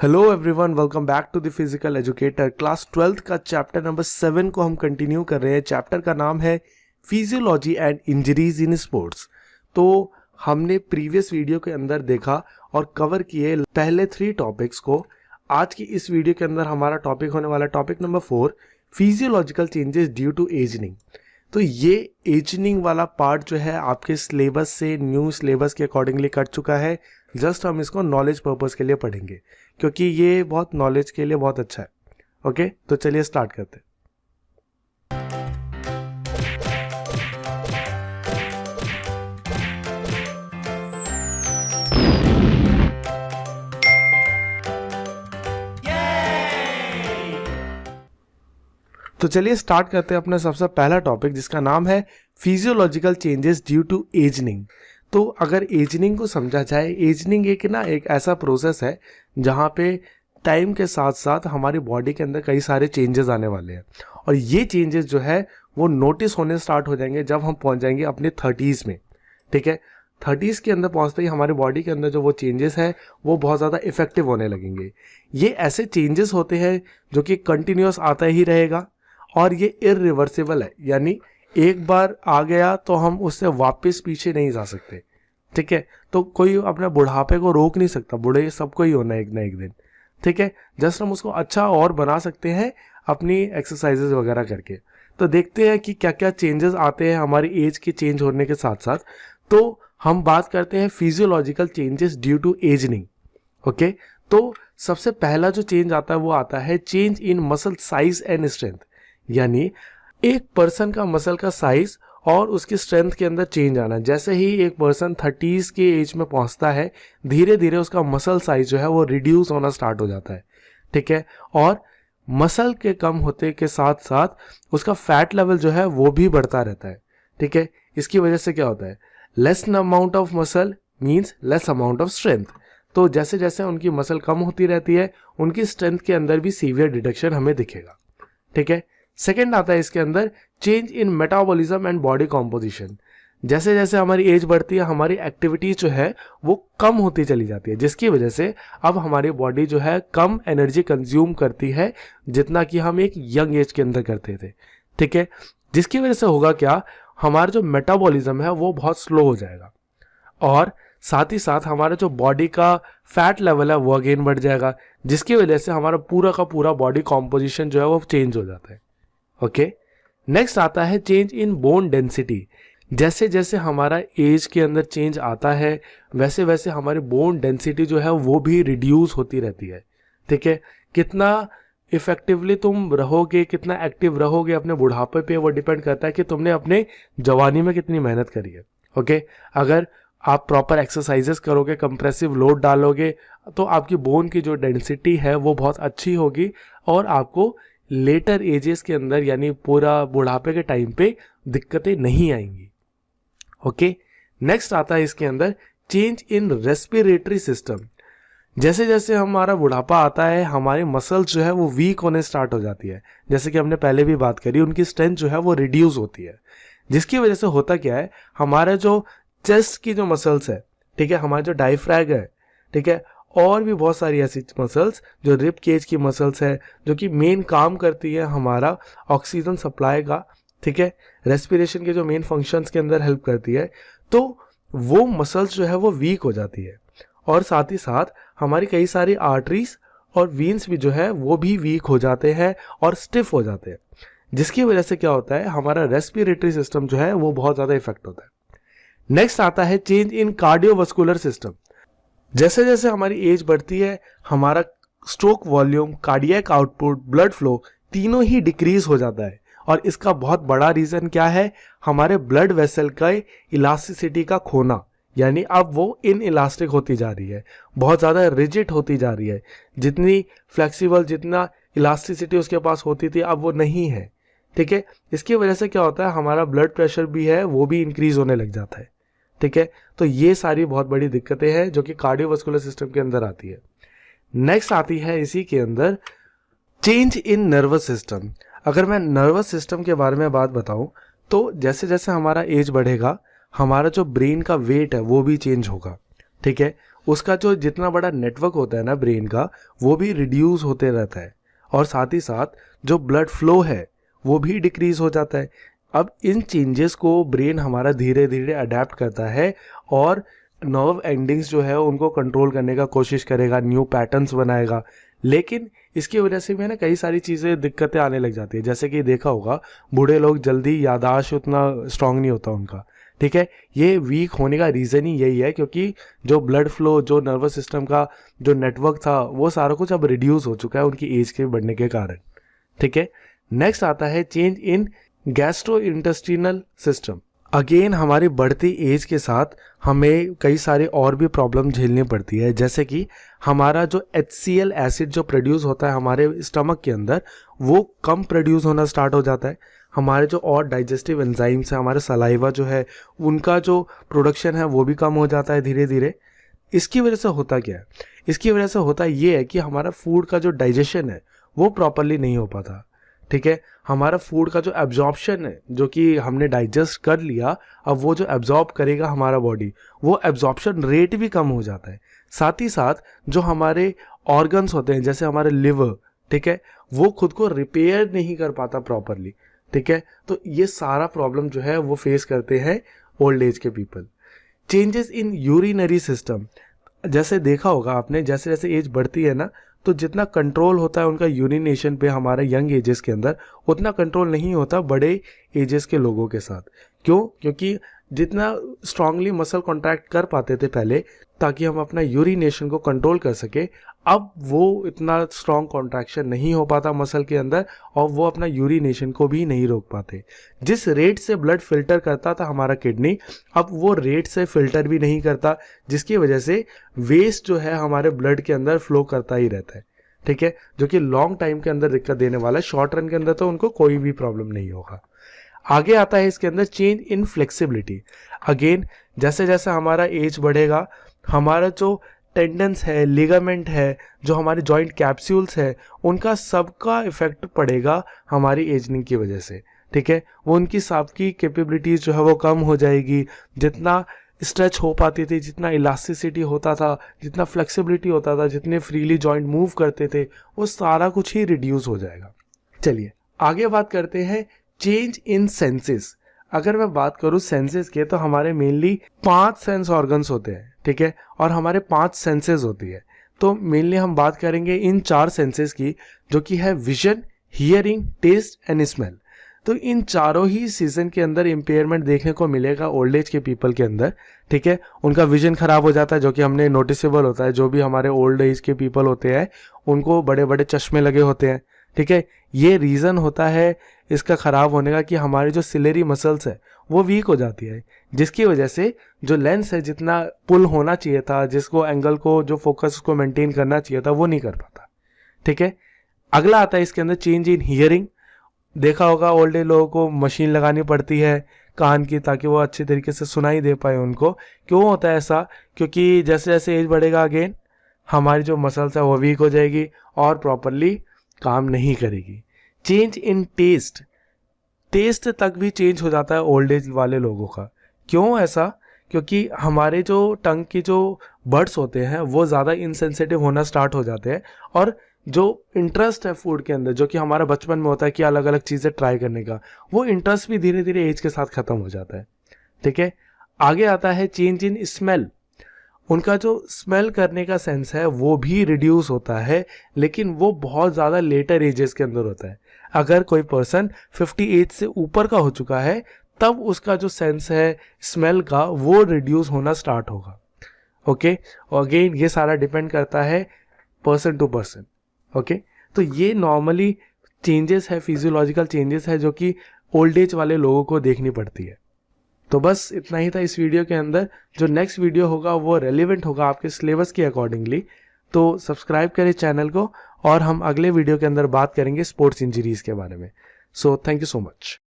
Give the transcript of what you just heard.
Hello everyone, welcome back to the physical educator. Class 12th का chapter number 7 को हम continue कर रहे हैं। चैप्टर का नाम है physiology and injuries in sports. तो हमने प्रीवियस वीडियो के अंदर देखा और कवर किए पहले 3 टॉपिक्स को। आज की इस वीडियो के अंदर हमारा टॉपिक होने वाला topic number 4, physiological changes due to ageing. तो ये एजनिंग वाला पार्ट जो है आपके सिलेबस से न्यू सिलेबस के अकॉर्डिंगली कट चुका है। जस्ट हम इसको नॉलेज पर्पस के लिए पढ़ेंगे क्योंकि ये बहुत नॉलेज के लिए बहुत अच्छा है। ओके, तो चलिए स्टार्ट करते हैं। तो चलिए स्टार्ट करते हैं अपना सबसे पहला टॉपिक, जिसका नाम है physiological changes due to ageing. तो अगर एजनिंग को समझा जाए, एजनिंग एक ऐसा प्रोसेस है जहाँ पे टाइम के साथ साथ हमारी बॉडी के अंदर कई सारे चेंजेस आने वाले हैं और ये चेंजेस जो है वो नोटिस होने स्टार्ट हो जाएंगे जब हम पहुँच जाएंगे अपने 30s में। ठीक है, 30s के अंदर पहुँचते ही हमारी बॉडी के अंदर जो वो चेंजेस हैं वो बहुत ज़्यादा इफेक्टिव होने लगेंगे। ये ऐसे चेंजेस होते हैं जो कि कंटिन्यूस आता ही रहेगा और ये इरिवर्सिबल है, यानी एक बार आ गया तो हम उससे वापस पीछे नहीं जा सकते। ठीक है, तो कोई अपने बुढ़ापे को रोक नहीं सकता, बूढ़े सबको ही होना है एक ना एक दिन। ठीक है, जस्ट हम उसको अच्छा और बना सकते हैं अपनी एक्सरसाइजेज वगैरह करके। तो देखते हैं कि क्या क्या चेंजेस आते हैं हमारी एज के चेंज होने के साथ साथ। तो हम बात करते हैं physiological changes due to ageing. Okay, तो सबसे पहला जो चेंज आता है वो आता है change in muscle size and strength, यानी एक पर्सन का मसल का साइज और उसकी स्ट्रेंथ के अंदर चेंज आना। जैसे ही एक पर्सन 30s के एज में पहुंचता है, धीरे धीरे उसका मसल साइज जो है वो रिड्यूस होना स्टार्ट हो जाता है। ठीक है, और मसल के कम होते के साथ साथ उसका फैट लेवल जो है वो भी बढ़ता रहता है। ठीक है, इसकी वजह से क्या होता है, less amount of muscle means less amount of strength. तो जैसे जैसे उनकी मसल कम होती रहती है, उनकी स्ट्रेंथ के अंदर भी सीवियर डिडक्शन हमें दिखेगा। ठीक है, सेकेंड आता है इसके अंदर change in metabolism and body composition. जैसे जैसे हमारी एज बढ़ती है, हमारी एक्टिविटी जो है वो कम होती चली जाती है, जिसकी वजह से अब हमारी बॉडी जो है कम एनर्जी कंज्यूम करती है जितना कि हम एक यंग एज के अंदर करते थे। ठीक है, जिसकी वजह से होगा क्या, हमारा जो मेटाबॉलिज्म है वो बहुत स्लो हो जाएगा और साथ ही साथ हमारा जो बॉडी का फैट लेवल है वो अगेन बढ़ जाएगा, जिसकी वजह से हमारा पूरा का पूरा बॉडी कॉम्पोजिशन जो है वो चेंज हो जाता है। ओके, नेक्स्ट आता है चेंज इन बोन डेंसिटी। जैसे जैसे हमारा एज के अंदर चेंज आता है वैसे वैसे हमारी बोन डेंसिटी जो है वो भी रिड्यूस होती रहती है। ठीक है, कितना इफेक्टिवली तुम रहोगे, कितना एक्टिव रहोगे अपने बुढ़ापे पे वो डिपेंड करता है कि तुमने अपने जवानी में कितनी मेहनत करी है। ओके, अगर आप प्रॉपर एक्सरसाइजेस करोगे, कंप्रेसिव लोड डालोगे, तो आपकी बोन की जो डेंसिटी है वो बहुत अच्छी होगी और आपको लेटर एजेस के अंदर यानी पूरा बुढ़ापे के टाइम पे दिक्कतें नहीं आएंगी। ओके, नेक्स्ट आता है इसके अंदर चेंज इन रेस्पिरेटरी सिस्टम। जैसे जैसे हमारा बुढ़ापा आता है, हमारी मसल्स जो है वो वीक होने स्टार्ट हो जाती है। जैसे कि हमने पहले भी बात करी, उनकी स्ट्रेंथ जो है वो रिड्यूस होती है, जिसकी वजह से होता क्या है, हमारे जो चेस्ट की जो मसल्स है, ठीक है, हमारा जो डायफ्रैग है, ठीक है, और भी बहुत सारी ऐसी मसल्स जो रिब केज की मसल्स है जो कि मेन काम करती है हमारा ऑक्सीजन सप्लाई का। ठीक है, रेस्पिरेशन के जो मेन फंक्शंस के अंदर हेल्प करती है, तो वो मसल्स जो है वो वीक हो जाती है और साथ ही साथ हमारी कई सारी आर्टरीज और वीन्स भी जो है वो भी वीक हो जाते हैं और स्टिफ हो जाते हैं, जिसकी वजह से क्या होता है, हमारा रेस्पिरेटरी सिस्टम जो है वो बहुत ज़्यादा इफेक्ट होता है। नेक्स्ट आता है चेंज इन कार्डियोवास्कुलर सिस्टम। जैसे जैसे हमारी एज बढ़ती है, हमारा stroke volume, cardiac output, blood flow तीनों ही डिक्रीज हो जाता है और इसका बहुत बड़ा रीज़न क्या है, हमारे ब्लड वेसल का इलास्टिसिटी का खोना, यानी अब वो इन इलास्टिक होती जा रही है, बहुत ज़्यादा रिजिड होती जा रही है। जितनी फ्लेक्सिबल, जितना इलास्टिसिटी उसके पास होती थी अब वो नहीं है। ठीक है, इसकी वजह से क्या होता है, हमारा ब्लड प्रेशर भी है वो भी इंक्रीज होने लग जाता है। ठीक है, तो ये सारी बहुत बड़ी दिक्कतें हैं जो कि कार्डियोवास्कुलर सिस्टम के अंदर आती है। नेक्स्ट आती है इसी के अंदर चेंज इन नर्वस सिस्टम। अगर मैं नर्वस सिस्टम के बारे में बात बताऊं तो जैसे जैसे हमारा एज बढ़ेगा, हमारा जो ब्रेन का वेट है वो भी चेंज होगा। ठीक है, उसका जो जितना बड़ा नेटवर्क होता है ना ब्रेन का, वो भी रिड्यूस होते रहता है, और साथ ही साथ जो ब्लड फ्लो है वो भी डिक्रीज हो जाता है। अब इन चेंजेस को ब्रेन हमारा धीरे धीरे अडेप्ट करता है और नर्व एंडिंग्स जो है उनको कंट्रोल करने का कोशिश करेगा, न्यू पैटर्न्स बनाएगा। लेकिन इसकी वजह से भी ना कई सारी चीज़ें दिक्कतें आने लग जाती है। जैसे कि देखा होगा, बूढ़े लोग जल्दी याददाश्त उतना स्ट्रांग नहीं होता उनका, ठीक है। ये वीक होने का रीज़न ही यही है, क्योंकि जो ब्लड फ्लो, जो नर्वस सिस्टम का जो नेटवर्क था, वो सारा कुछ अब रिड्यूस हो चुका है उनकी एज के बढ़ने के कारण, ठीक है। नेक्स्ट आता है change in gastro intestinal system. Again हमारी बढ़ती एज के साथ हमें कई सारे और भी प्रॉब्लम झेलनी पड़ती है। जैसे कि हमारा जो HCl एसिड जो प्रोड्यूस होता है हमारे स्टमक के अंदर, वो कम प्रोड्यूस होना स्टार्ट हो जाता है। हमारे जो और डाइजेस्टिव एंजाइम्स है, हमारे सलाइवा जो है, उनका जो प्रोडक्शन है वो भी कम हो जाता है धीरे धीरे। इसकी वजह से होता क्या है? इसकी वजह से होता ये है कि हमारा फूड का जो डाइजेशन है वो प्रॉपरली नहीं हो पाता, ठीक है। हमारा फूड का जो एब्जॉर्प्शन है, जो कि हमने डाइजेस्ट कर लिया, अब वो जो एब्जॉर्ब करेगा हमारा बॉडी, वो एब्जॉर्प्शन रेट भी कम हो जाता है। साथ ही साथ जो हमारे ऑर्गन्स होते हैं, जैसे हमारे लिवर, ठीक है, वो खुद को रिपेयर नहीं कर पाता प्रॉपरली, ठीक है। तो ये सारा प्रॉब्लम जो है वो फेस करते हैं ओल्ड एज के people. Changes in urinary system, जैसे देखा होगा आपने, जैसे जैसे एज बढ़ती है ना, तो जितना कंट्रोल होता है उनका यूरिनेशन पे हमारे यंग एजेस के अंदर, उतना कंट्रोल नहीं होता बड़े एजेस के लोगों के साथ। क्यों? क्योंकि जितना स्ट्रांगली मसल कॉन्ट्रैक्ट कर पाते थे पहले ताकि हम अपना यूरिनेशन को कंट्रोल कर सके, अब वो इतना स्ट्रांग कॉन्ट्रैक्शन नहीं हो पाता मसल के अंदर, और वो अपना यूरिनेशन को भी नहीं रोक पाते। जिस रेट से ब्लड फिल्टर करता था हमारा किडनी, अब वो रेट से फिल्टर भी नहीं करता, जिसकी वजह से वेस्ट जो है हमारे ब्लड के अंदर फ्लो करता ही रहता है, ठीक है, जो कि लॉन्ग टाइम के अंदर दिक्कत देने वाला है। शॉर्ट रन के अंदर तो उनको कोई भी प्रॉब्लम नहीं होगा। आगे आता है इसके अंदर चेंज इन फ्लेक्सिबिलिटी। अगेन जैसे जैसे हमारा एज बढ़ेगा, हमारा जो टेंडेंस है, लिगामेंट है, जो हमारे जॉइंट कैप्सूल्स है, उनका सबका इफेक्ट पड़ेगा हमारी एजनिंग की वजह से, ठीक है। वो उनकी सबकी कैपेबिलिटीज़ जो है वो कम हो जाएगी। जितना स्ट्रेच हो पाती थी, जितना इलास्टिसिटी होता था, जितना फ्लेक्सिबिलिटी होता था, जितने फ्रीली जॉइंट मूव करते थे, वो सारा कुछ ही रिड्यूस हो जाएगा। चलिए आगे बात करते हैं चेंज इन सेंसेस। अगर मैं बात करूं सेंसेस के, तो हमारे मेनली 5 सेंस ऑर्गन्स होते हैं, ठीक है, और हमारे 5 सेंसेस होती है। तो मेनली हम बात करेंगे इन 4 सेंसेस की, जो कि है vision, hearing, taste and smell. तो इन चारों ही सीजन के अंदर इम्पेयरमेंट देखने को मिलेगा ओल्ड एज के पीपल के अंदर, ठीक है। उनका विजन खराब हो जाता है, जो कि हमने नोटिसेबल होता है। जो भी हमारे ओल्ड एज के पीपल होते हैं उनको बड़े बड़े चश्मे लगे होते हैं, ठीक है। ये रीज़न होता है इसका ख़राब होने का कि हमारी जो सिलेरी मसल्स है वो वीक हो जाती है, जिसकी वजह से जो लेंस है जितना पुल होना चाहिए था, जिसको एंगल को, जो फोकस को मेंटेन करना चाहिए था, वो नहीं कर पाता, ठीक है। अगला आता है इसके अंदर चेंज इन हियरिंग। देखा होगा ओल्ड एज लोगों को मशीन लगानी पड़ती है कान की, ताकि वो अच्छी तरीके से सुनाई दे पाए उनको। क्यों होता है ऐसा? क्योंकि जैसे जैसे एज बढ़ेगा अगेन हमारी जो मसल्स है वो वीक हो जाएगी और प्रॉपरली काम नहीं करेगी। चेंज इन टेस्ट, टेस्ट तक भी चेंज हो जाता है ओल्ड एज वाले लोगों का। क्यों ऐसा? क्योंकि हमारे जो टंग की जो बर्ड्स होते हैं वो ज़्यादा इनसेंसिटिव होना स्टार्ट हो जाते हैं, और जो इंटरेस्ट है फूड के अंदर, जो कि हमारा बचपन में होता है कि अलग अलग चीज़ें ट्राई करने का, वो इंटरेस्ट भी धीरे धीरे एज के साथ ख़त्म हो जाता है, ठीक है। आगे आता है चेंज इन स्मेल। उनका जो स्मेल करने का सेंस है वो भी रिड्यूस होता है, लेकिन वो बहुत ज़्यादा लेटर एजेस के अंदर होता है। अगर कोई पर्सन 50 एज से ऊपर का हो चुका है, तब उसका जो सेंस है स्मेल का वो रिड्यूस होना स्टार्ट होगा, ओके। और अगेन ये सारा डिपेंड करता है पर्सन टू पर्सन, ओके। तो ये नॉर्मली चेंजेस है, फिजियोलॉजिकल चेंजेस है, जो कि ओल्ड एज वाले लोगों को देखनी पड़ती है। तो बस इतना ही था इस वीडियो के अंदर। जो नेक्स्ट वीडियो होगा वो रेलिवेंट होगा आपके सिलेबस के अकॉर्डिंगली, तो सब्सक्राइब करें चैनल को, और हम अगले वीडियो के अंदर बात करेंगे स्पोर्ट्स इंजरीज़ के बारे में। So thank you so much.